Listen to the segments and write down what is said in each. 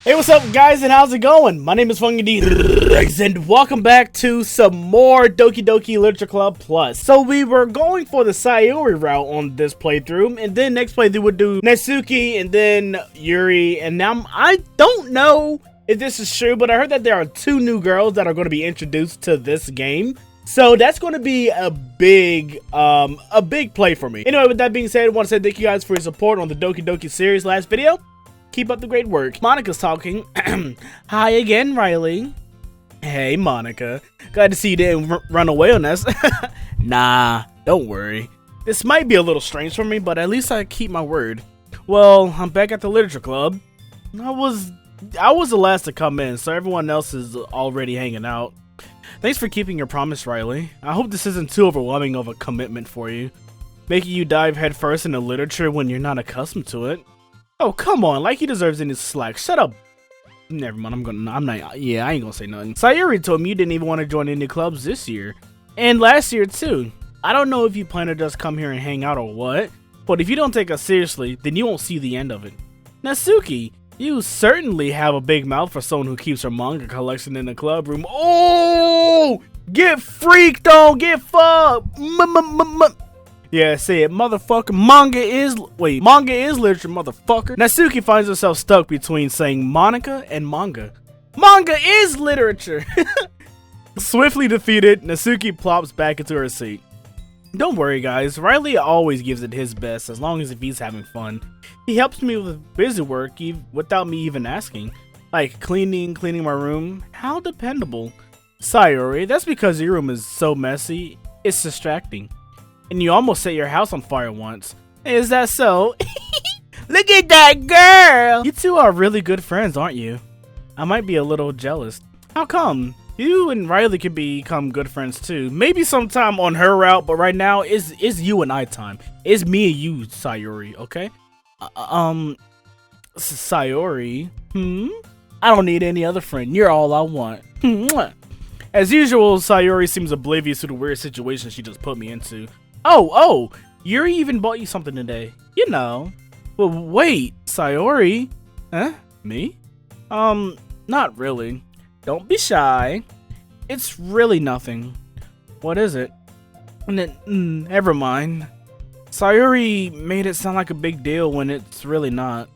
Hey, what's up, guys, and how's it going? My name is Funky D, and welcome back to some more Doki Doki Literature Club Plus. So we were going for the Sayori route on this playthrough, and then next playthrough would do Natsuki and then Yuri, and now I don't know if this is true, but I heard that there are two new girls that are going to be introduced to this game. So that's going to be a big play for me. Anyway, with that being said, I want to say thank you guys for your support on the Doki Doki series last video. Keep up the great work. Monica's talking. Hi again, Riley. Hey, Monica. Glad to see you didn't run away on us. Nah, don't worry. This might be a little strange for me, but at least I keep my word. Well, I'm back at the Literature Club. I was the last to come in, so everyone else is already hanging out. Thanks for keeping your promise, Riley. I hope this isn't too overwhelming of a commitment for you, making you dive headfirst into literature when you're not accustomed to it. Oh, come on, like he deserves any slack. Shut up. Never mind, I ain't gonna say nothing. Sayori told me you didn't even want to join any clubs this year. And last year, too. I don't know if you plan to just come here and hang out or what, but if you don't take us seriously, then you won't see the end of it. Natsuki, you certainly have a big mouth for someone who keeps her manga collection in the club room. Oh! Get freaked on! Get fucked! Yeah, say it, motherfucker. Manga is literature, motherfucker. Natsuki finds herself stuck between saying Monica and manga. Manga is literature. Swiftly defeated, Natsuki plops back into her seat. Don't worry, guys. Riley always gives it his best as long as if he's having fun. He helps me with busy work without me even asking. Like cleaning my room. How dependable. Sayori, that's because your room is so messy, it's distracting. And you almost set your house on fire once. Is that so? Look at that girl! You two are really good friends, aren't you? I might be a little jealous. How come? You and Riley could become good friends too. Maybe sometime on her route, but right now it's you and I time. It's me and you, Sayori, okay? Sayori? I don't need any other friend. You're all I want. As usual, Sayori seems oblivious to the weird situation she just put me into. Oh, Yuri even bought you something today. You know. Well, wait, Sayori? Huh? Me? Not really. Don't be shy. It's really nothing. What is it? Never mind. Sayori made it sound like a big deal when it's really not.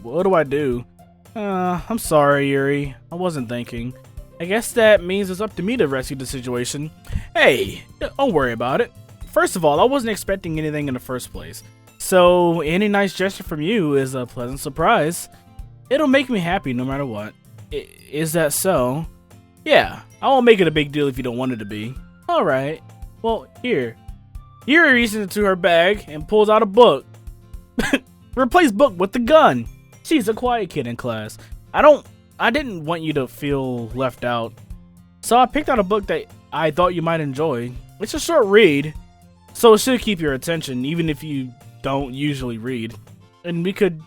What do I do? I'm sorry, Yuri. I wasn't thinking. I guess that means it's up to me to rescue the situation. Hey, don't worry about it. First of all, I wasn't expecting anything in the first place, so any nice gesture from you is a pleasant surprise. It'll make me happy no matter what. Is that so? Yeah, I won't make it a big deal if you don't want it to be. Alright, well, here. Yuri reaches into her bag and pulls out a book. Replace book with the gun. She's a quiet kid in class. I didn't want you to feel left out, so I picked out a book that I thought you might enjoy. It's a short read, so it should keep your attention, even if you don't usually read. And we could,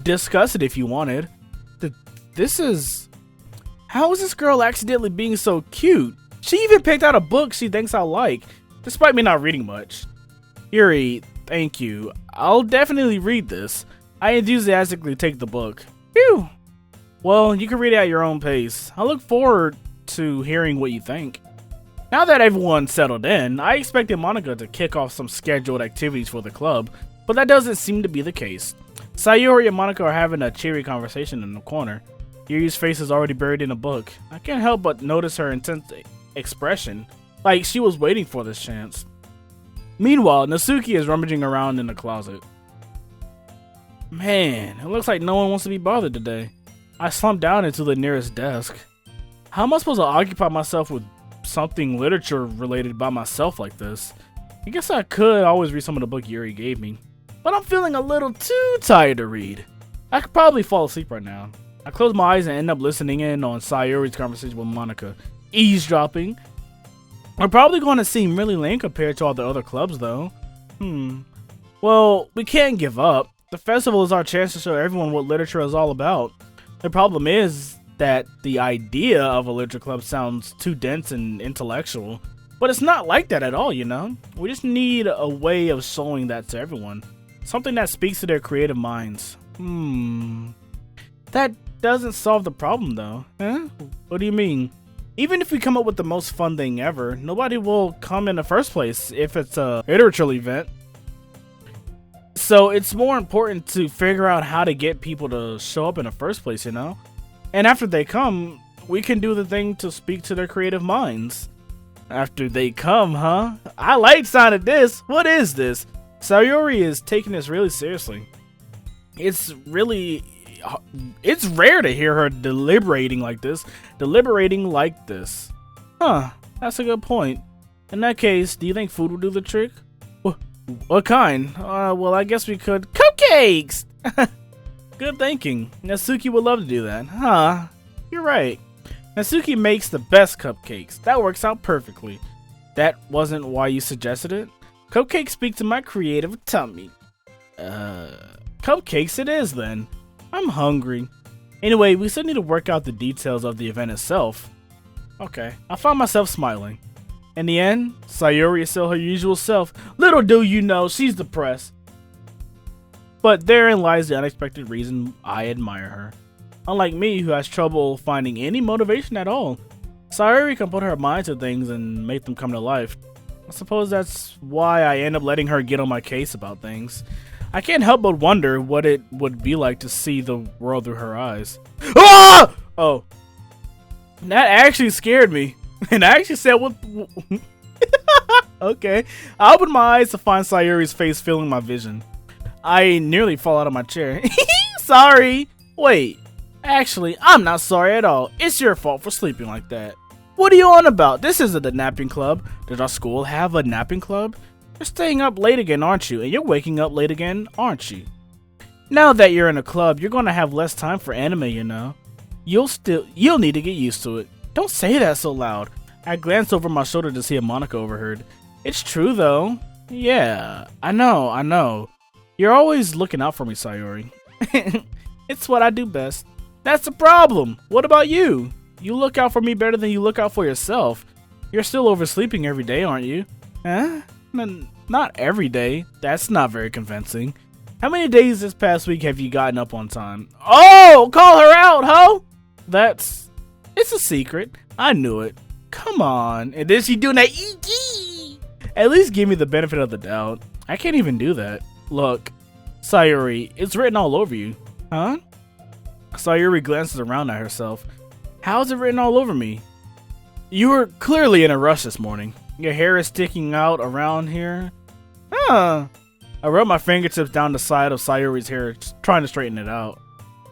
discuss it if you wanted. How is this girl accidentally being so cute? She even picked out a book she thinks I like, despite me not reading much. Yuri, thank you. I'll definitely read this. I enthusiastically take the book. Phew. Well, you can read it at your own pace. I look forward to hearing what you think. Now that everyone's settled in, I expected Monica to kick off some scheduled activities for the club, but that doesn't seem to be the case. Sayori and Monica are having a cheery conversation in the corner. Yuri's face is already buried in a book. I can't help but notice her intense expression, like she was waiting for this chance. Meanwhile, Natsuki is rummaging around in the closet. Man, it looks like no one wants to be bothered today. I slumped down into the nearest desk. How am I supposed to occupy myself with something literature related by myself like this? I guess I could always read some of the book Yuri gave me, but I'm feeling a little too tired to read. I could probably fall asleep right now. I close my eyes and end up listening in on Sayori's conversation with Monica. Eavesdropping. We're probably going to seem really lame compared to all the other clubs though. Well, we can't give up. The festival is our chance to show everyone what literature is all about. The problem is that the idea of a literature club sounds too dense and intellectual, but it's not like that at all, you know? We just need a way of showing that to everyone. Something that speaks to their creative minds. That doesn't solve the problem though. Huh? What do you mean? Even if we come up with the most fun thing ever, nobody will come in the first place if it's a iterative event. So it's more important to figure out how to get people to show up in the first place, you know? And after they come, we can do the thing to speak to their creative minds. After they come, huh? I like the sound of this. What is this? Sayori is taking this really seriously. It's rare to hear her deliberating like this. Huh, that's a good point. In that case, do you think food will do the trick? What kind? Well, I guess we could... Cupcakes! Good thinking. Natsuki would love to do that. Huh, you're right. Natsuki makes the best cupcakes. That works out perfectly. That wasn't why you suggested it? Cupcakes speak to my creative tummy. Cupcakes it is then. I'm hungry. Anyway, we still need to work out the details of the event itself. Okay, I found myself smiling. In the end, Sayori is still her usual self. Little do you know, she's depressed. But therein lies the unexpected reason I admire her. Unlike me, who has trouble finding any motivation at all, Sayori can put her mind to things and make them come to life. I suppose that's why I end up letting her get on my case about things. I can't help but wonder what it would be like to see the world through her eyes. Ah! Oh. That actually scared me. And I actually said what... Okay. I opened my eyes to find Sayori's face filling my vision. I nearly fall out of my chair. Sorry. Wait. Actually, I'm not sorry at all. It's your fault for sleeping like that. What are you on about? This isn't a napping club. Does our school have a napping club? You're staying up late again, aren't you? And you're waking up late again, aren't you? Now that you're in a club, you're gonna have less time for anime, you know. You'll need to get used to it. Don't say that so loud. I glanced over my shoulder to see if Monica overheard. It's true though. Yeah, I know. You're always looking out for me, Sayori. It's what I do best. That's the problem. What about you? You look out for me better than you look out for yourself. You're still oversleeping every day, aren't you? Huh? Not every day. That's not very convincing. How many days this past week have you gotten up on time? Oh, call her out, ho! It's a secret. I knew it. Come on. And then she doing that E.T. At least give me the benefit of the doubt. I can't even do that. Look, Sayori, it's written all over you. Huh? Sayori glances around at herself. How is it written all over me? You were clearly in a rush this morning. Your hair is sticking out around here. Huh. I rubbed my fingertips down the side of Sayori's hair, trying to straighten it out.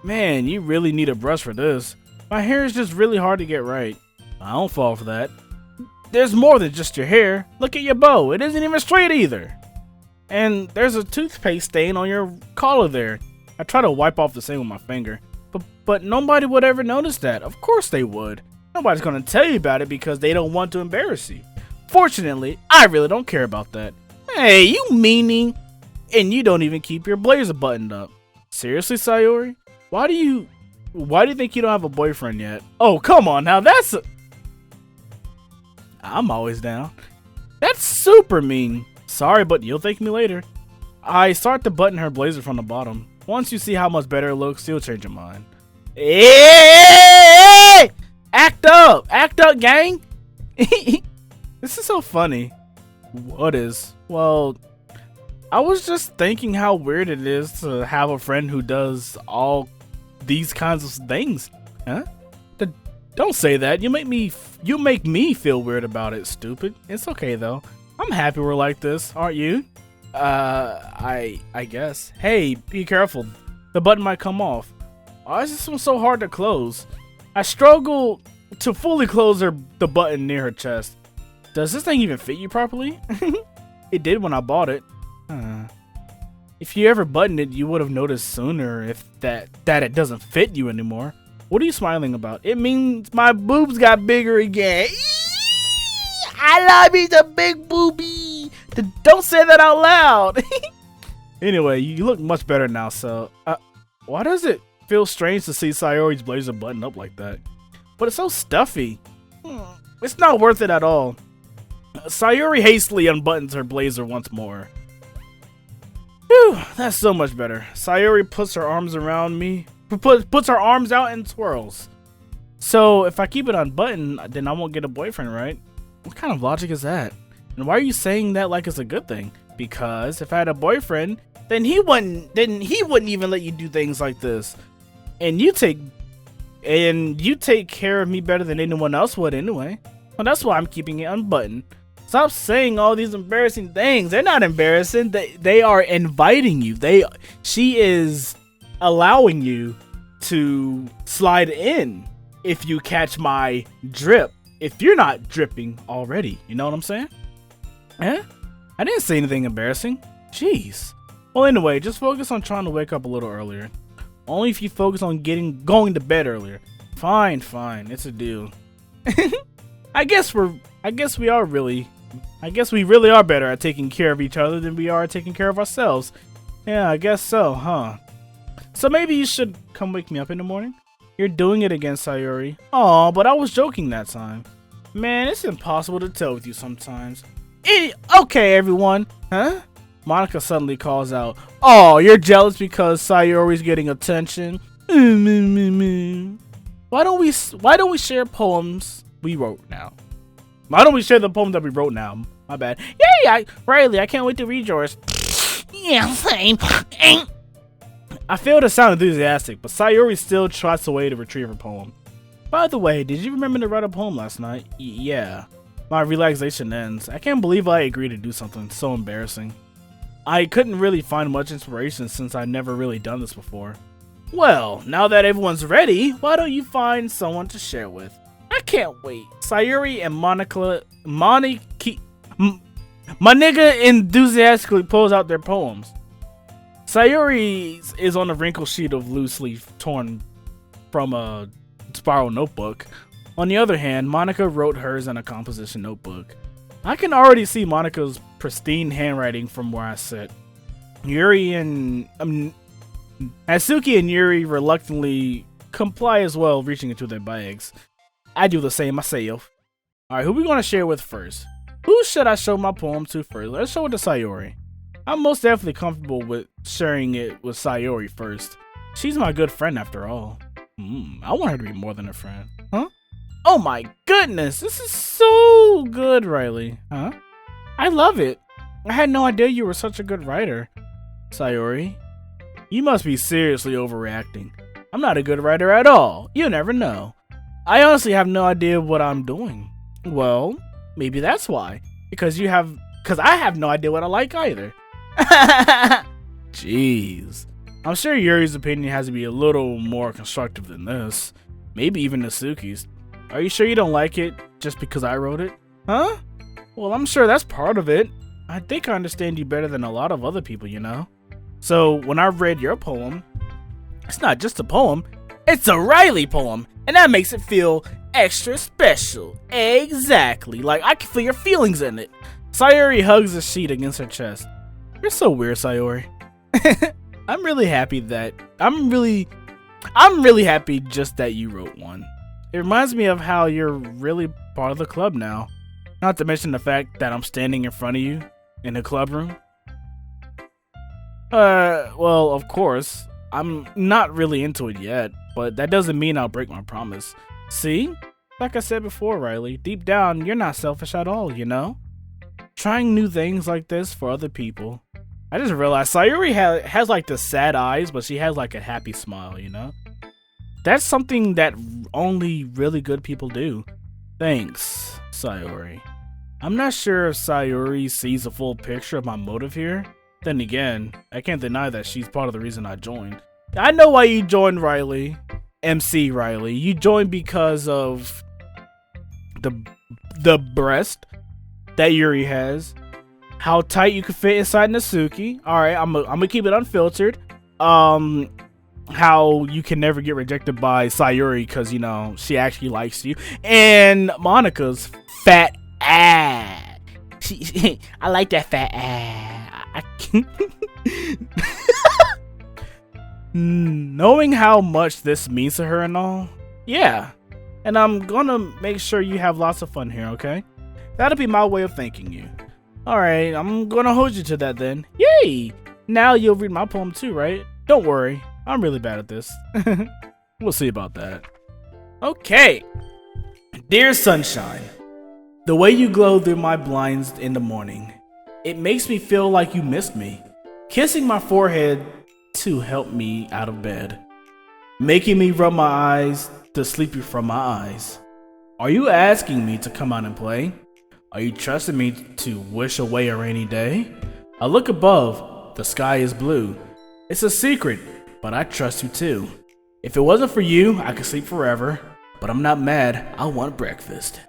Man, you really need a brush for this. My hair is just really hard to get right. I don't fall for that. There's more than just your hair. Look at your bow. It isn't even straight either. And there's a toothpaste stain on your collar there. I try to wipe off the stain with my finger. But nobody would ever notice that. Of course they would. Nobody's going to tell you about it because they don't want to embarrass you. Fortunately, I really don't care about that. Hey, you meanie. And you don't even keep your blazer buttoned up. Seriously, Sayori? Why do you think you don't have a boyfriend yet? Oh, come on now. I'm always down. That's super mean. Sorry, but you'll thank me later. I start to button her blazer from the bottom. Once you see how much better it looks, you'll change your mind. Hey! Act up, gang. This is so funny. What is? Well, I was just thinking how weird it is to have a friend who does all these kinds of things. Huh? Don't say that. You make me feel weird about it, stupid. It's okay though. I'm happy we're like this, aren't you? I guess. Hey, be careful. The button might come off. Why is this one so hard to close? I struggle to fully close the button near her chest. Does this thing even fit you properly? It did when I bought it. If you ever buttoned it, you would have noticed sooner if that it doesn't fit you anymore. What are you smiling about? It means my boobs got bigger again. I love me the big boobie. Don't say that out loud. Anyway, you look much better now, so... why does it feel strange to see Sayori's blazer buttoned up like that? But it's so stuffy. It's not worth it at all. Sayori hastily unbuttons her blazer once more. Whew, that's so much better. Sayori puts her arms around me. puts her arms out and twirls. So if I keep it unbuttoned, then I won't get a boyfriend, right? What kind of logic is that? And why are you saying that like it's a good thing? Because if I had a boyfriend, then he wouldn't even let you do things like this. And you take care of me better than anyone else would anyway. Well, that's why I'm keeping it unbuttoned. Stop saying all these embarrassing things. They're not embarrassing. They are inviting you. She is allowing you to slide in if you catch my drip. If you're not dripping already, you know what I'm saying? Eh? I didn't say anything embarrassing. Jeez. Well, anyway, just focus on trying to wake up a little earlier. Only if you focus on going to bed earlier. Fine. It's a deal. I guess we really are better at taking care of each other than we are at taking care of ourselves. Yeah, I guess so, huh? So maybe you should come wake me up in the morning? You're doing it again, Sayori. Aw, but I was joking that time. Man, it's impossible to tell with you sometimes. Okay, everyone. Huh? Monica suddenly calls out, "Oh, you're jealous because Sayori's getting attention? Why don't we share poems we wrote now? Why don't we share the poem that we wrote now? My bad. Yay, Riley, I can't wait to read yours." Yeah, same. I fail to sound enthusiastic, but Sayori still trots away to retrieve her poem. By the way, did you remember to write a poem last night? Yeah. My relaxation ends. I can't believe I agreed to do something so embarrassing. I couldn't really find much inspiration since I'd never really done this before. Well, now that everyone's ready, why don't you find someone to share with? I can't wait. Sayori and my nigga enthusiastically pulls out their poems. Sayori's is on a wrinkled sheet of loose leaf torn from a spiral notebook. On the other hand, Monica wrote hers in a composition notebook. I can already see Monica's pristine handwriting from where I sit. Natsuki and Yuri reluctantly comply as well, reaching into their bags. I do the same myself. Alright, who we going to share with first? Who should I show my poem to first? Let's show it to Sayori. I'm most definitely comfortable with sharing it with Sayori first. She's my good friend after all. I want her to be more than a friend. Huh? Oh my goodness, this is so good, Riley. Huh? I love it. I had no idea you were such a good writer. Sayori, you must be seriously overreacting. I'm not a good writer at all. You never know. I honestly have no idea what I'm doing. Well, maybe that's why. Because I have no idea what I like either. Jeez. I'm sure Yuri's opinion has to be a little more constructive than this. Maybe even Natsuki's. Are you sure you don't like it just because I wrote it? Huh? Well, I'm sure that's part of it. I think I understand you better than a lot of other people, you know? So, when I read your poem, it's not just a poem, it's a Riley poem, and that makes it feel extra special. Exactly, like I can feel your feelings in it. Sayori hugs the sheet against her chest. You're so weird, Sayori. I'm really happy just that you wrote one. It reminds me of how you're really part of the club now. Not to mention the fact that I'm standing in front of you in the club room. Well, of course, I'm not really into it yet, but that doesn't mean I'll break my promise. See? Like I said before, Riley, deep down, you're not selfish at all, you know? Trying new things like this for other people. I just realized Sayori has like the sad eyes, but she has like a happy smile, you know? That's something that only really good people do. Thanks, Sayori. I'm not sure if Sayori sees a full picture of my motive here. Then again, I can't deny that she's part of the reason I joined. I know why you joined, Riley. MC Riley. You joined because of the breast that Yuri has. How tight you can fit inside Natsuki. Alright, I'm gonna keep it unfiltered. How you can never get rejected by Sayori because, you know, she actually likes you. And Monica's fat ass. I like that fat ass. Knowing how much this means to her and all. Yeah. And I'm gonna make sure you have lots of fun here, okay? That'll be my way of thanking you. Alright, I'm gonna hold you to that then. Yay! Now you'll read my poem too, right? Don't worry. I'm really bad at this. We'll see about that. Okay. Dear sunshine, the way you glow through my blinds in the morning, it makes me feel like you missed me. Kissing my forehead to help me out of bed. Making me rub my eyes to sleep you from my eyes. Are you asking me to come out and play? Are you trusting me to wish away a rainy day? I look above, the sky is blue. It's a secret, but I trust you too. If it wasn't for you, I could sleep forever, but I'm not mad, I want breakfast.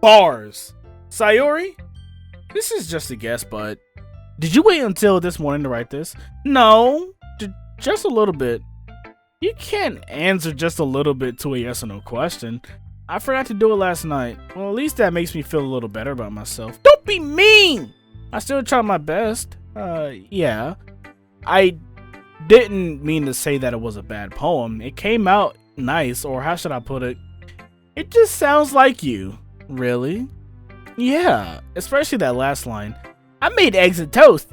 Bars. Sayori? This is just a guess, but did you wait until this morning to write this? No, just a little bit. You can't answer just a little bit to a yes or no question. I forgot to do it last night. Well, at least that makes me feel a little better about myself. Don't be mean! I still tried my best. Yeah. I didn't mean to say that it was a bad poem. It came out nice, or how should I put it? It just sounds like you. Really? Yeah, especially that last line. I made eggs and toast.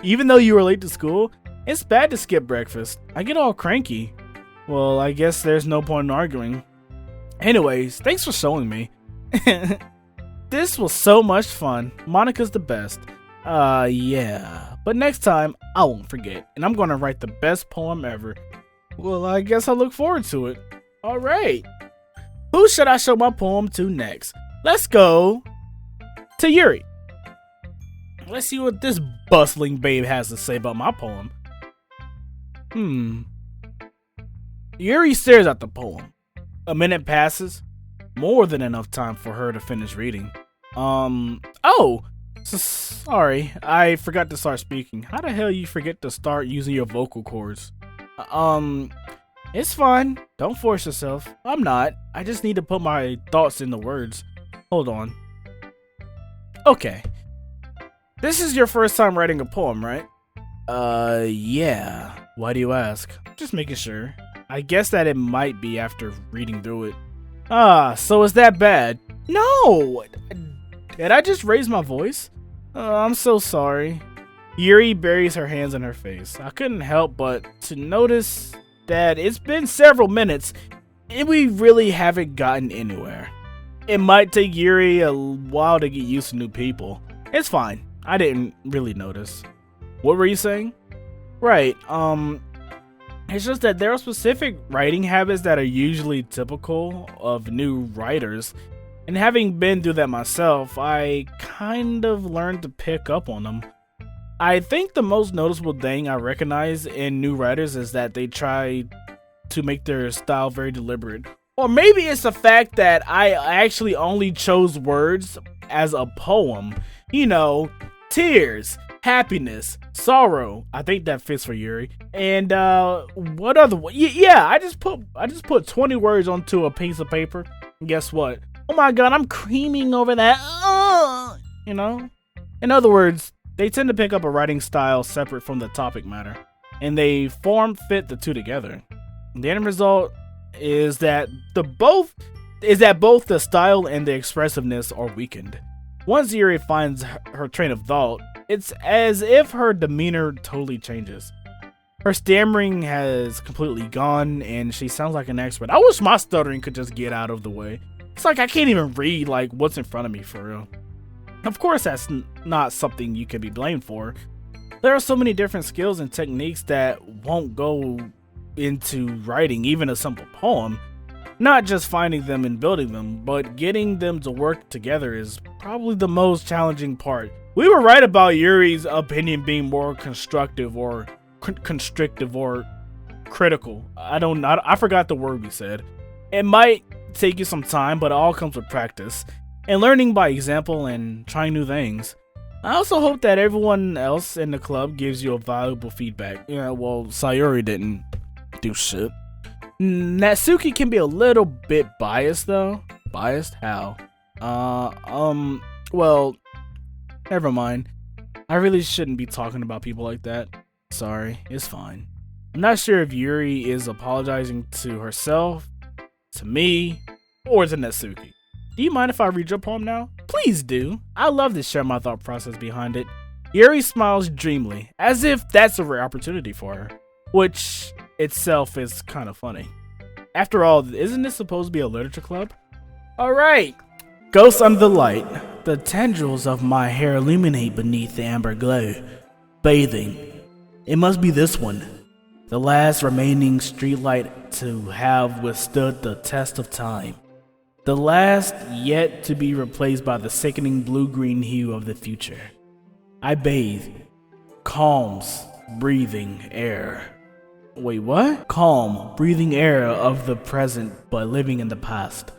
Even though you were late to school, it's bad to skip breakfast. I get all cranky. Well, I guess there's no point in arguing. Anyways, thanks for showing me. This was so much fun. Monica's the best. Yeah. But next time, I won't forget. And I'm gonna write the best poem ever. Well, I guess I look forward to it. Alright. Who should I show my poem to next? Let's go to Yuri. Let's see what this bustling babe has to say about my poem. Yuri stares at the poem. A minute passes. More than enough time for her to finish reading. Sorry. I forgot to start speaking. How the hell you forget to start using your vocal cords? It's fine. Don't force yourself. I'm not. I just need to put my thoughts into words. Hold on. Okay. This is your first time writing a poem, right? Yeah. Why do you ask? Just making sure. I guess that it might be after reading through it. So is that bad? No! Did I just raise my voice? I'm so sorry. Yuri buries her hands in her face. I couldn't help but to notice that it's been several minutes and we really haven't gotten anywhere. It might take Yuri a while to get used to new people. It's fine. I didn't really notice. What were you saying? Right, it's just that there are specific writing habits that are usually typical of new writers, and having been through that myself, I kind of learned to pick up on them. I think the most noticeable thing I recognize in new writers is that they try to make their style very deliberate. Or maybe it's the fact that I actually only chose words as a poem. You know, tears, happiness, sorrow. I think that fits for Yuri. And what other? Yeah, I just put 20 words onto a piece of paper. And guess what? Oh my god, I'm creaming over that. You know. In other words, they tend to pick up a writing style separate from the topic matter, and they fit the two together. The end result is that both the style and the expressiveness are weakened. Once Yuri finds her train of thought, it's as if her demeanor totally changes. Her stammering has completely gone, and she sounds like an expert. I wish my stuttering could just get out of the way. It's like I can't even read like what's in front of me for real. Of course, that's not something you can be blamed for. There are so many different skills and techniques that won't go into writing even a simple poem. Not just finding them and building them, but getting them to work together is probably the most challenging part. We were right about Yuri's opinion being more constructive or constrictive or critical. I forgot the word we said. It might take you some time, but it all comes with practice and learning by example and trying new things. I also hope that everyone else in the club gives you a valuable feedback. Yeah, well, Sayori didn't do shit. Natsuki can be a little bit biased though. Biased? How? Well, never mind. I really shouldn't be talking about people like that. Sorry, it's fine. I'm not sure if Yuri is apologizing to herself, to me, or to Natsuki. Do you mind if I read your poem now? Please do. I love to share my thought process behind it. Yuri smiles dreamily, as if that's a rare opportunity for her. which itself is kind of funny. After all, isn't this supposed to be a literature club? Alright! Ghosts under the light. The tendrils of my hair illuminate beneath the amber glow. Bathing. It must be this one. The last remaining streetlight to have withstood the test of time. The last yet to be replaced by the sickening blue-green hue of the future. I bathe. Calms, breathing air. Wait, what? Calm, breathing air of the present but living in the past.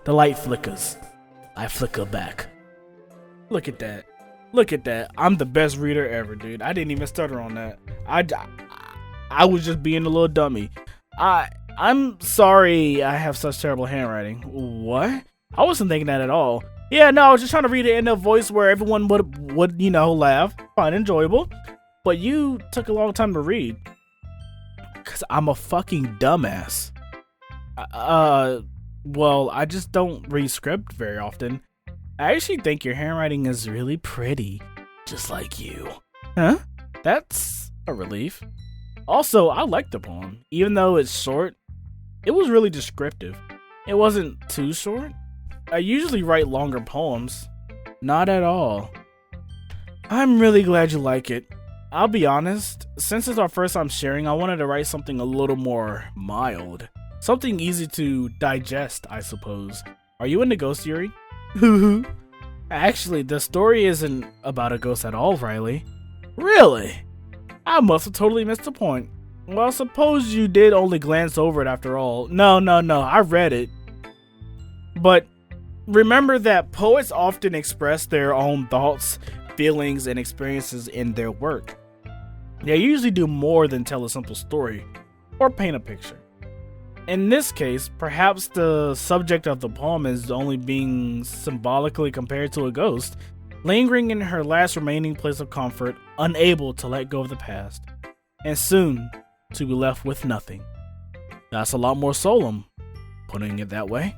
The light flickers. I flicker back. Look at that. Look at that. I'm the best reader ever, dude. I didn't even stutter on that. I was just being a little dummy. I'm sorry I have such terrible handwriting. What? I wasn't thinking that at all. Yeah, no, I was just trying to read it in a voice where everyone would laugh. Fine, enjoyable. But you took a long time to read. Because I'm a fucking dumbass. Well, I just don't read script very often. I actually think your handwriting is really pretty. Just like you. Huh? That's a relief. Also, I like the poem. Even though it's short, it was really descriptive. It wasn't too short. I usually write longer poems. Not at all. I'm really glad you like it. I'll be honest, since it's our first time sharing, I wanted to write something a little more mild. Something easy to digest, I suppose. Are you into ghosts, Yuri? Actually, the story isn't about a ghost at all, Riley. Really? I must have totally missed the point. Well, suppose you did only glance over it after all. No, I read it. But remember that poets often express their own thoughts, feelings, and experiences in their work. They usually do more than tell a simple story or paint a picture. In this case, perhaps the subject of the poem is only being symbolically compared to a ghost, lingering in her last remaining place of comfort, unable to let go of the past, and soon to be left with nothing. That's a lot more solemn, putting it that way.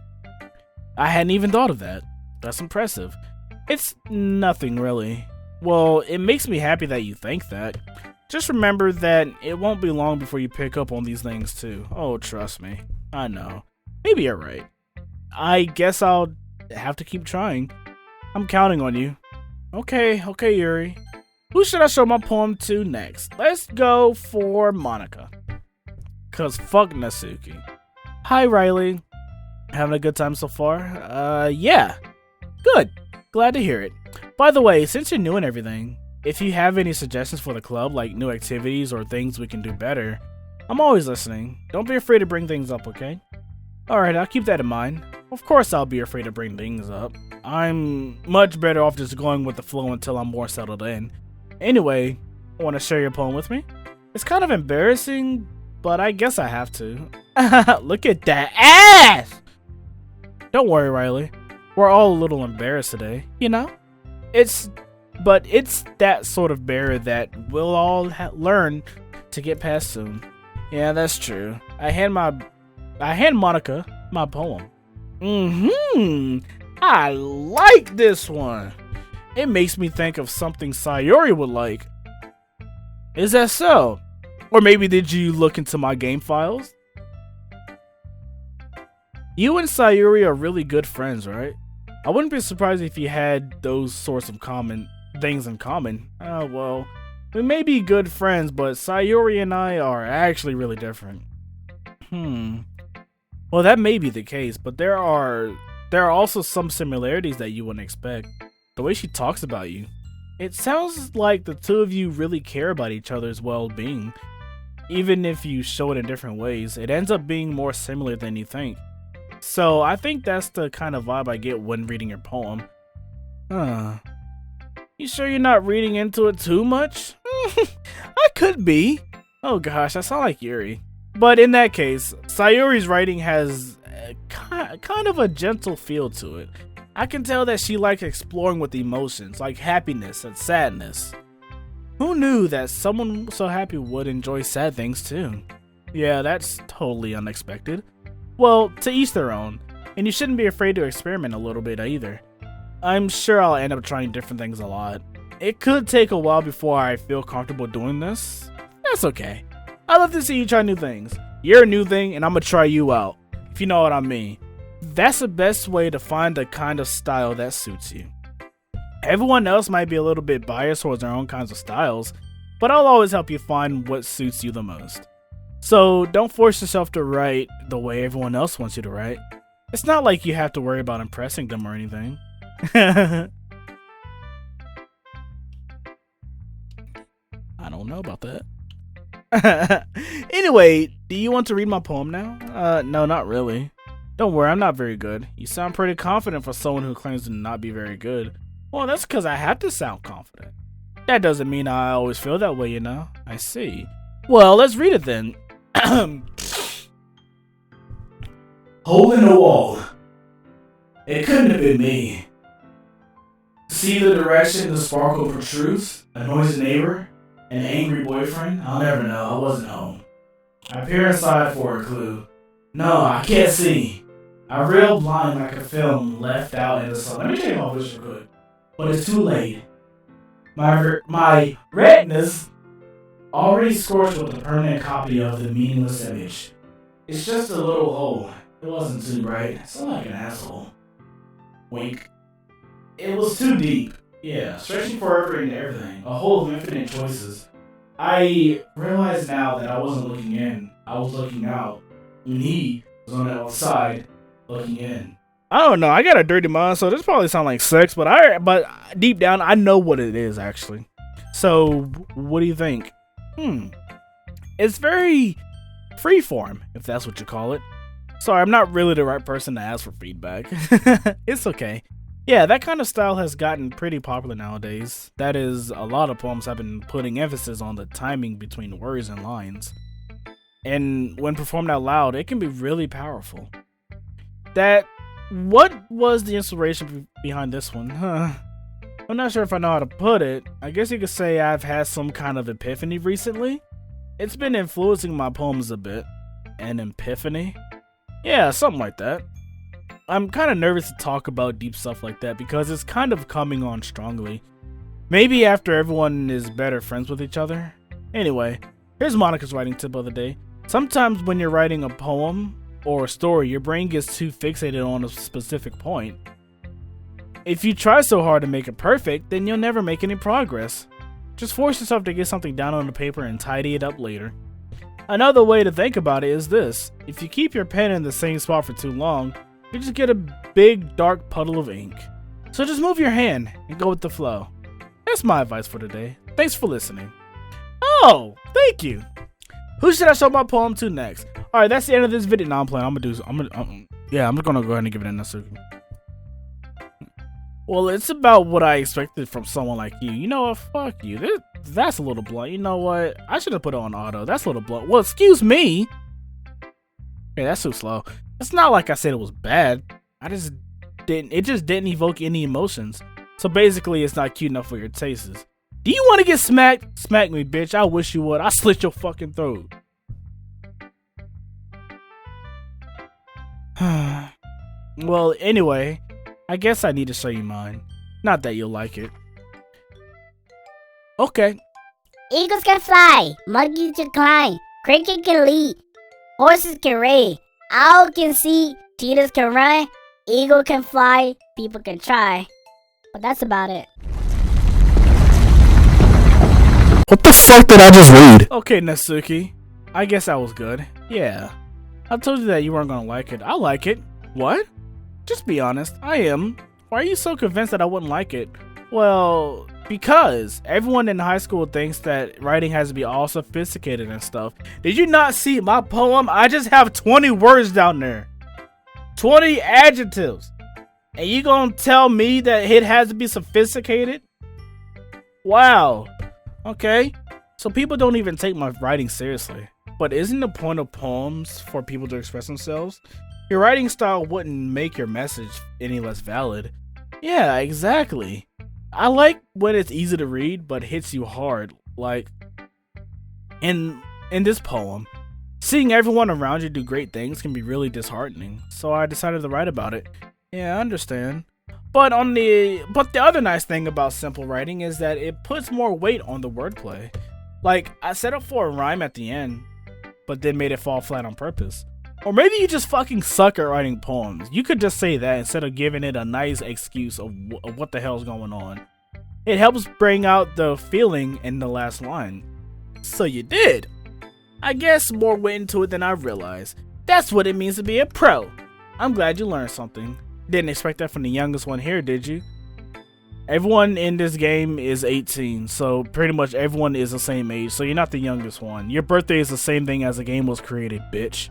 I hadn't even thought of that. That's impressive. It's nothing really. Well, it makes me happy that you think that. Just remember that it won't be long before you pick up on these things too. Oh, trust me. I know. Maybe you're right. I guess I'll have to keep trying. I'm counting on you. Okay, Yuri. Who should I show my poem to next? Let's go for Monica. Cause fuck Natsuki. Hi, Riley. Having a good time so far? Yeah. Good. Glad to hear it. By the way, since you're new and everything, if you have any suggestions for the club, like new activities or things we can do better, I'm always listening. Don't be afraid to bring things up, okay? Alright, I'll keep that in mind. Of course I'll be afraid to bring things up. I'm much better off just going with the flow until I'm more settled in. Anyway, want to share your poem with me? It's kind of embarrassing, but I guess I have to. Look at that ass! Don't worry, Riley. We're all a little embarrassed today, you know? It's that sort of barrier that we'll all learn to get past soon. Yeah, that's true. I hand Monica my poem. I like this one. It makes me think of something Sayori would like. Is that so? Or maybe did you look into my game files? You and Sayori are really good friends, right? I wouldn't be surprised if you had those sorts of things in common. Oh, well, we may be good friends, but Sayori and I are actually really different. Well, that may be the case, but there are also some similarities that you wouldn't expect. The way she talks about you. It sounds like the two of you really care about each other's well-being. Even if you show it in different ways, it ends up being more similar than you think. So I think that's the kind of vibe I get when reading your poem. You sure you're not reading into it too much? I could be. Oh gosh, I sound like Yuri. But in that case, Sayori's writing has kind of a gentle feel to it. I can tell that she likes exploring with emotions, like happiness and sadness. Who knew that someone so happy would enjoy sad things too? Yeah, that's totally unexpected. Well, to each their own, and you shouldn't be afraid to experiment a little bit either. I'm sure I'll end up trying different things a lot. It could take a while before I feel comfortable doing this. That's okay. I love to see you try new things. You're a new thing, and I'm gonna try you out, if you know what I mean. That's the best way to find the kind of style that suits you. Everyone else might be a little bit biased towards their own kinds of styles, but I'll always help you find what suits you the most. So don't force yourself to write the way everyone else wants you to write. It's not like you have to worry about impressing them or anything. I don't know about that. Anyway, do you want to read my poem now? No, not really. Don't worry, I'm not very good. You sound pretty confident for someone who claims to not be very good. Well, that's because I have to sound confident. That doesn't mean I always feel that way, you know? I see. Well, let's read it then. Hole in the wall. It couldn't have been me. See the direction the sparkle protrudes? A noisy neighbor? An angry boyfriend? I'll never know. I wasn't home. I peer inside for a clue. No, I can't see. I reel blind like a film left out in the sun. Let me change my voice real quick. But it's too late. My retinas already scorched with a permanent copy of the meaningless image. It's just a little hole. It wasn't too bright. So like an asshole. Wink. It was too deep. Yeah, stretching forever into everything. A hole of infinite choices. I realize now that I wasn't looking in. I was looking out. And he was on the outside, looking in. I don't know. I got a dirty mind, so this probably sounds like sex, but deep down, I know what it is, actually. So, what do you think? It's very freeform, if that's what you call it. Sorry, I'm not really the right person to ask for feedback. It's okay. Yeah, that kind of style has gotten pretty popular nowadays. That is, a lot of poems have been putting emphasis on the timing between words and lines. And when performed out loud, it can be really powerful. What was the inspiration behind this one? I'm not sure if I know how to put it. I guess you could say I've had some kind of epiphany recently. It's been influencing my poems a bit. An epiphany? Yeah, something like that. I'm kind of nervous to talk about deep stuff like that because it's kind of coming on strongly. Maybe after everyone is better friends with each other. Anyway, here's Monica's writing tip of the day. Sometimes when you're writing a poem or a story, your brain gets too fixated on a specific point. If you try so hard to make it perfect, then you'll never make any progress. Just force yourself to get something down on the paper and tidy it up later. Another way to think about it is this. If you keep your pen in the same spot for too long, you just get a big dark puddle of ink. So just move your hand and go with the flow. That's my advice for today. Thanks for listening. Oh, thank you. Who should I show my poem to next? Alright, that's the end of this video. No, I'm playing. I'm just gonna go ahead and give it a Natsuki. Well, it's about what I expected from someone like you. You know what? Fuck you. That's a little blunt. You know what? I should have put it on auto. That's a little blunt. Well, excuse me. Okay, that's too slow. It's not like I said it was bad. It just didn't evoke any emotions. So basically, it's not cute enough for your tastes. Do you want to get smacked? Smack me, bitch. I wish you would. I slit your fucking throat. Well, anyway, I guess I need to show you mine. Not that you'll like it. Okay. Eagles can fly, monkeys can climb, cricket can lead, horses can race, owl can see, cheetahs can run, eagle can fly, people can try. But that's about it. What the fuck did I just read? Okay, Natsuki. I guess that was good. Yeah. I told you that you weren't gonna like it. I like it. What? Just be honest. I am. Why are you so convinced that I wouldn't like it? Well, because everyone in high school thinks that writing has to be all sophisticated and stuff. Did you not see my poem? I just have 20 words down there. 20 adjectives. And you gonna tell me that it has to be sophisticated? Wow. Okay. So people don't even take my writing seriously. But isn't the point of poems for people to express themselves? Your writing style wouldn't make your message any less valid. Yeah, exactly. I like when it's easy to read, but hits you hard. Like, in this poem, seeing everyone around you do great things can be really disheartening. So I decided to write about it. Yeah, I understand. But the other nice thing about simple writing is that it puts more weight on the wordplay. Like, I set up for a rhyme at the end, but then made it fall flat on purpose. Or maybe you just fucking suck at writing poems. You could just say that instead of giving it a nice excuse of what the hell's going on. It helps bring out the feeling in the last line. So you did. I guess more went into it than I realized. That's what it means to be a pro. I'm glad you learned something. Didn't expect that from the youngest one here, did you? Everyone in this game is 18, so pretty much everyone is the same age, so you're not the youngest one. Your birthday is the same thing as the game was created, bitch.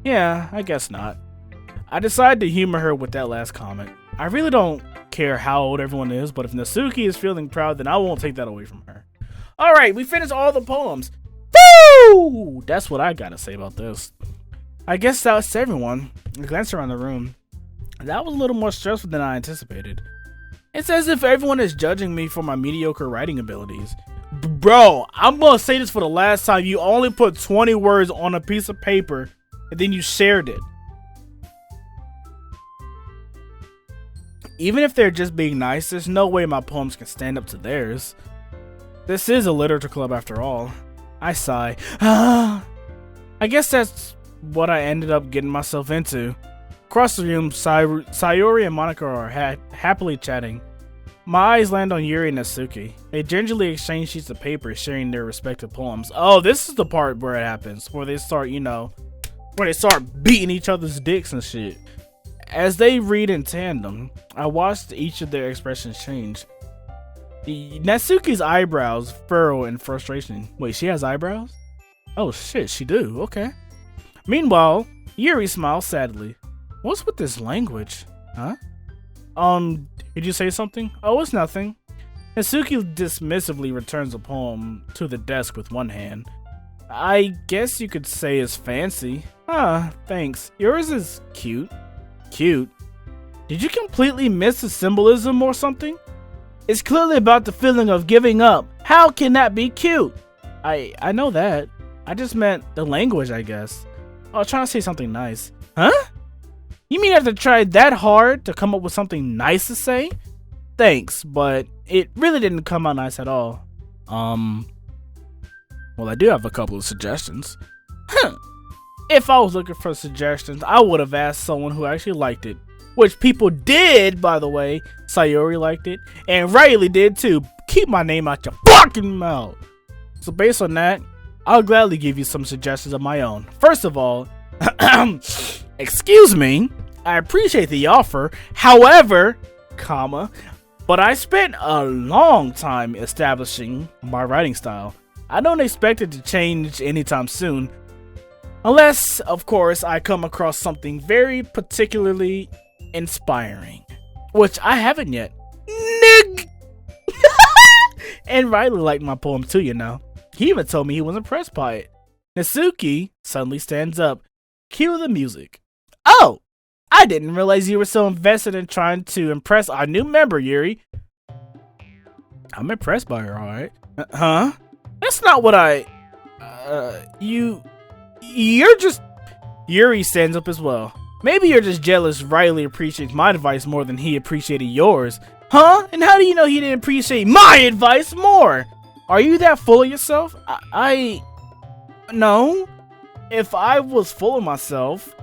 Yeah, I guess not. I decided to humor her with that last comment. I really don't care how old everyone is, but if Natsuki is feeling proud, then I won't take that away from her. Alright, we finished all the poems. Woo! That's what I gotta say about this. I guess that's everyone. I glanced around the room. That was a little more stressful than I anticipated. It's as if everyone is judging me for my mediocre writing abilities. Bro, I'm gonna say this for the last time. You only put 20 words on a piece of paper and then you shared it. Even if they're just being nice, there's no way my poems can stand up to theirs. This is a literature club after all. I sigh. I guess that's what I ended up getting myself into. Across the room, Sayori and Monica are happily chatting. My eyes land on Yuri and Natsuki. They gingerly exchange sheets of paper, sharing their respective poems. Oh, this is the part where it happens, where they start, where they start beating each other's dicks and shit. As they read in tandem, I watched each of their expressions change. Natsuki's eyebrows furrow in frustration. Wait, she has eyebrows? Oh shit, she do. Okay. Meanwhile, Yuri smiles sadly. What's with this language? Huh? Did you say something? Oh, it's nothing. Natsuki dismissively returns the poem to the desk with one hand. I guess you could say it's fancy. Thanks. Yours is cute. Cute? Did you completely miss the symbolism or something? It's clearly about the feeling of giving up. How can that be cute? I know that. I just meant the language, I guess. I was trying to say something nice. Huh? You mean I have to try that hard to come up with something nice to say? Thanks, but it really didn't come out nice at all. Well, I do have a couple of suggestions. If I was looking for suggestions, I would have asked someone who actually liked it. Which people did, by the way. Sayori liked it, and Riley did too. Keep my name out your fucking mouth. So based on that, I'll gladly give you some suggestions of my own. First of all, excuse me, I appreciate the offer. However, but I spent a long time establishing my writing style. I don't expect it to change anytime soon. Unless, of course, I come across something very particularly inspiring. Which I haven't yet. Nig! And Riley liked my poem too, He even told me he was impressed by it. Natsuki suddenly stands up. Cue the music. Oh! I didn't realize you were so invested in trying to impress our new member, Yuri. I'm impressed by her, alright. Huh? That's not what You're just... Yuri stands up as well. Maybe you're just jealous Riley appreciates my advice more than he appreciated yours. Huh? And how do you know he didn't appreciate my advice more? Are you that full of yourself? No. If I was full of myself,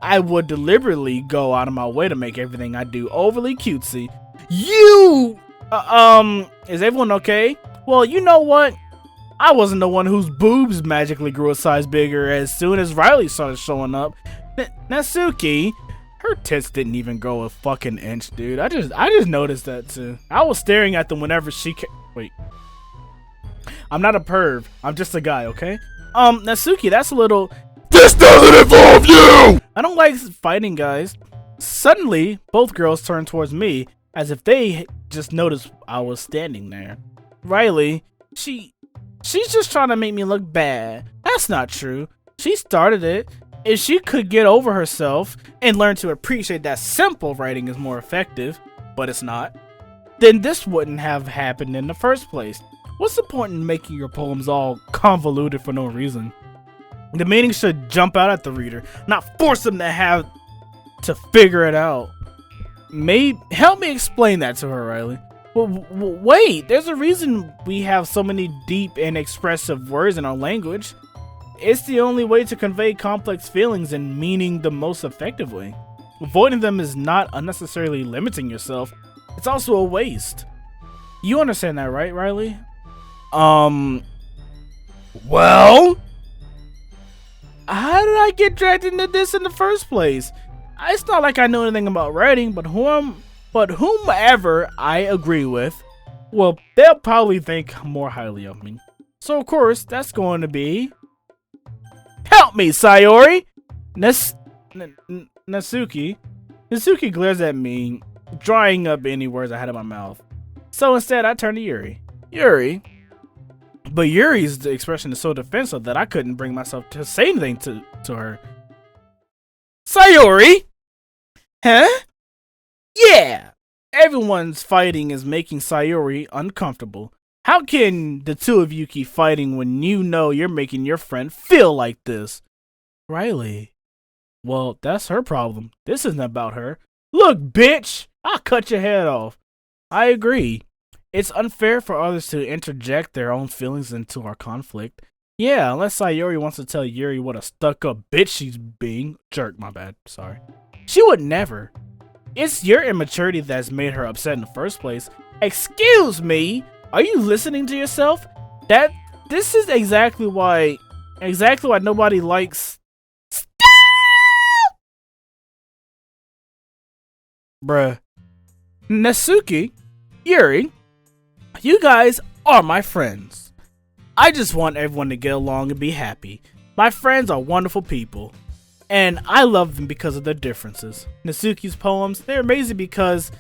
I would deliberately go out of my way to make everything I do overly cutesy. Is everyone okay? Well, you know what? I wasn't the one whose boobs magically grew a size bigger as soon as Riley started showing up. Natsuki, her tits didn't even grow a fucking inch, dude. I just noticed that too. I was staring at them whenever she wait. I'm not a perv. I'm just a guy, okay? Natsuki, that's a little... This doesn't involve you! I don't like fighting guys. Suddenly, both girls turned towards me as if they just noticed I was standing there. Riley, she's just trying to make me look bad. That's not true. She started it. If she could get over herself and learn to appreciate that simple writing is more effective, but it's not, then this wouldn't have happened in the first place. What's the point in making your poems all convoluted for no reason? The meaning should jump out at the reader, not force them to have to figure it out. Help me explain that to her, Riley. Wait, there's a reason we have so many deep and expressive words in our language. it's the only way to convey complex feelings and meaning the most effectively. Avoiding them is not unnecessarily limiting yourself, it's also a waste. You understand that, right, Riley? Well? How did I get dragged into this in the first place? It's not like I know anything about writing, but whomever I agree with, well, they'll probably think more highly of me. So of course, that's going to be... Help me, Sayori! Natsuki glares at me, drying up any words I had in my mouth. So instead, I turn to Yuri. Yuri? But Yuri's expression is so defensive that I couldn't bring myself to say anything to her. Sayori? Huh? Yeah! Everyone's fighting is making Sayori uncomfortable. How can the two of you keep fighting when you know you're making your friend feel like this? Riley. Well, that's her problem. This isn't about her. Look, bitch! I'll cut your head off. I agree. It's unfair for others to interject their own feelings into our conflict. Yeah, unless Sayori wants to tell Yuri what a stuck-up bitch she's being. Jerk, my bad. Sorry. She would never. It's your immaturity that's made her upset in the first place. Excuse me? Are you listening to yourself? This is exactly why nobody likes... Stop! Bruh. Natsuki, Yuri, you guys are my friends. I just want everyone to get along and be happy. My friends are wonderful people, and I love them because of their differences. Natsuki's poems, they're amazing because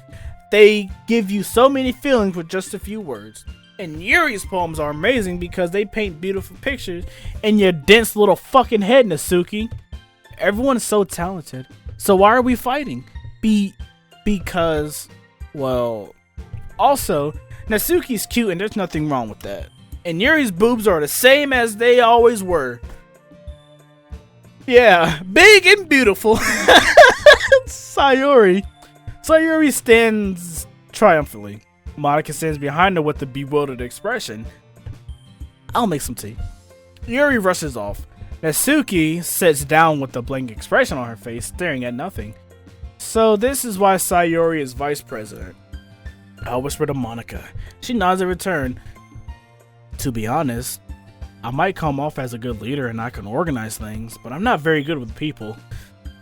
they give you so many feelings with just a few words. And Yuri's poems are amazing because they paint beautiful pictures in your dense little fucking head, Natsuki. Everyone is so talented. So why are we fighting? Because, well, also, Natsuki's cute and there's nothing wrong with that. And Yuri's boobs are the same as they always were. Yeah, big and beautiful. Sayori stands triumphantly. Monica stands behind her with a bewildered expression. I'll make some tea. Yuri rushes off. Natsuki sits down with a blank expression on her face, staring at nothing. So this is why Sayori is vice president. I whisper to Monica. She nods in return. To be honest, I might come off as a good leader and I can organize things, but I'm not very good with people.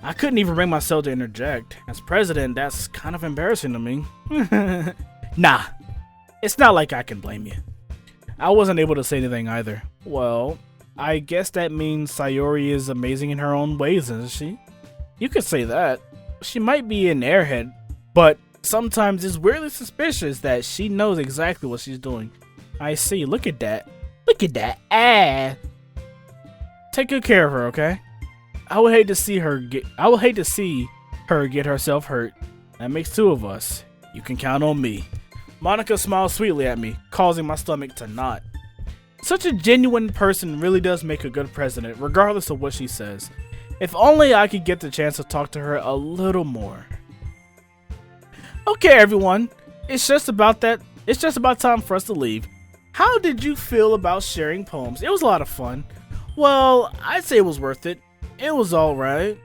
I couldn't even bring myself to interject. As president, that's kind of embarrassing to me. Nah, it's not like I can blame you. I wasn't able to say anything either. Well, I guess that means Sayori is amazing in her own ways, isn't she? You could say that. She might be an airhead, but sometimes it's weirdly suspicious that she knows exactly what she's doing. I see. Look at that. Look at that ass. Take good care of her, okay? I would hate to see her get herself hurt. That makes two of us. You can count on me. Monica smiles sweetly at me, causing my stomach to knot. Such a genuine person really does make a good president, regardless of what she says. If only I could get the chance to talk to her a little more. Okay, everyone. It's just about time for us to leave. How did you feel about sharing poems? It was a lot of fun. Well, I'd say it was worth it. It was alright.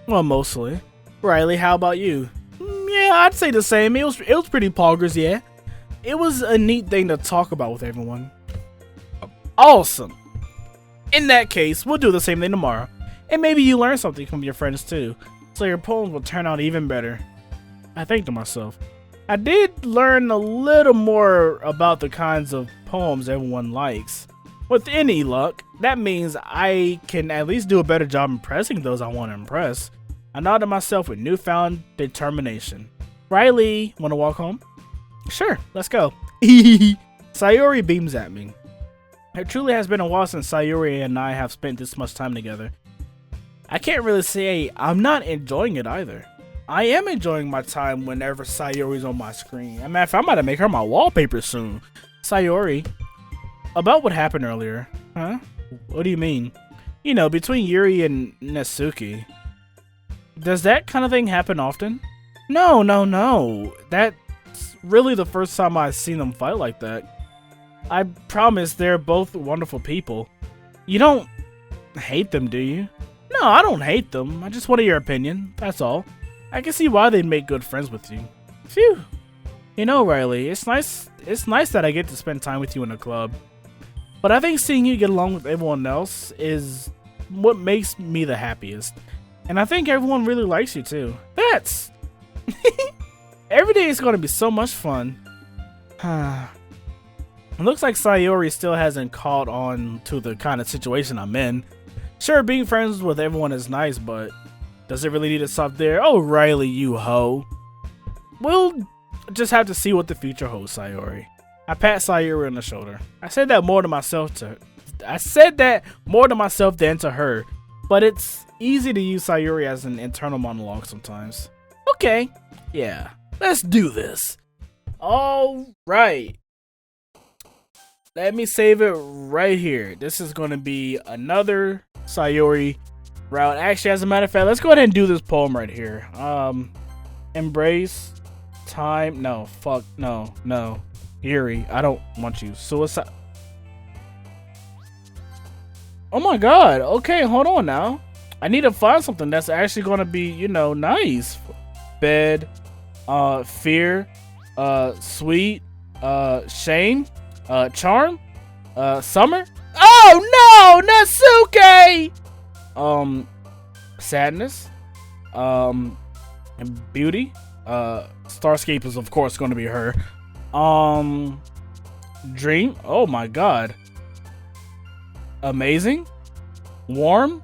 Well, mostly. Riley, how about you? Yeah, I'd say the same. It was pretty poggers, yeah. It was a neat thing to talk about with everyone. Awesome. In that case, we'll do the same thing tomorrow. And maybe you learn something from your friends too, so your poems will turn out even better. I think to myself. I did learn a little more about the kinds of poems everyone likes. With any luck, that means I can at least do a better job impressing those I want to impress. I nodded myself with newfound determination. Riley, wanna walk home? Sure, let's go. Sayori beams at me. It truly has been a while since Sayori and I have spent this much time together. I can't really say I'm not enjoying it either. I am enjoying my time whenever Sayori's on my screen. As a matter of fact, I might make her my wallpaper soon. Sayori, about what happened earlier, huh? What do you mean? You know, between Yuri and Natsuki. Does that kind of thing happen often? No. That's really the first time I've seen them fight like that. I promise they're both wonderful people. You don't hate them, do you? No, I don't hate them. I just wanted your opinion. That's all. I can see why they'd make good friends with you. Phew. You know, Riley, it's nice that I get to spend time with you in the club. But I think seeing you get along with everyone else is what makes me the happiest. And I think everyone really likes you too. That's... Every day is going to be so much fun. It looks like Sayori still hasn't caught on to the kind of situation I'm in. Sure, being friends with everyone is nice, but does it really need to stop there? Oh, Riley, you hoe. We'll just have to see what the future holds, Sayori. I pat Sayori on the shoulder. I said that more to myself than to her, but it's easy to use Sayori as an internal monologue sometimes. Okay, yeah, let's do this. All right. Let me save it right here. This is going to be another Sayori route. Actually, as a matter of fact, let's go ahead and do this poem right here. Embrace time. No, fuck. No. Yuri, I don't want you. Suicide. Oh my god. Okay, hold on now. I need to find something that's actually going to be, you know, nice. Bed. Fear. Sweet. Shame. Charm. Summer. Oh no, Natsuki. Sadness. And beauty. Starscape is of course going to be her. Dream. Oh my god. Amazing. Warm.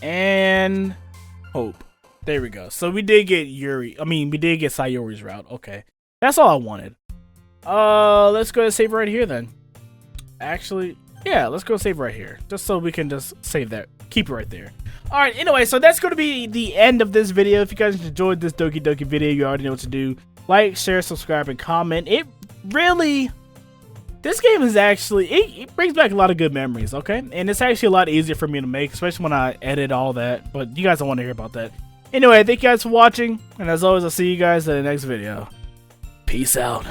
And hope. There we go. So we did get Yuri. We did get Sayori's route. Okay. That's all I wanted. Let's go to save right here then. Actually, yeah, let's go save right here. Just so we can just save that. Keep it right there. Alright, anyway, so that's going to be the end of this video. If you guys enjoyed this Doki Doki video, you already know what to do. Like, share, subscribe, and comment. It really... This game is actually... It brings back a lot of good memories, okay? And it's actually a lot easier for me to make, especially when I edit all that. But you guys don't want to hear about that. Anyway, thank you guys for watching. And as always, I'll see you guys in the next video. Peace out.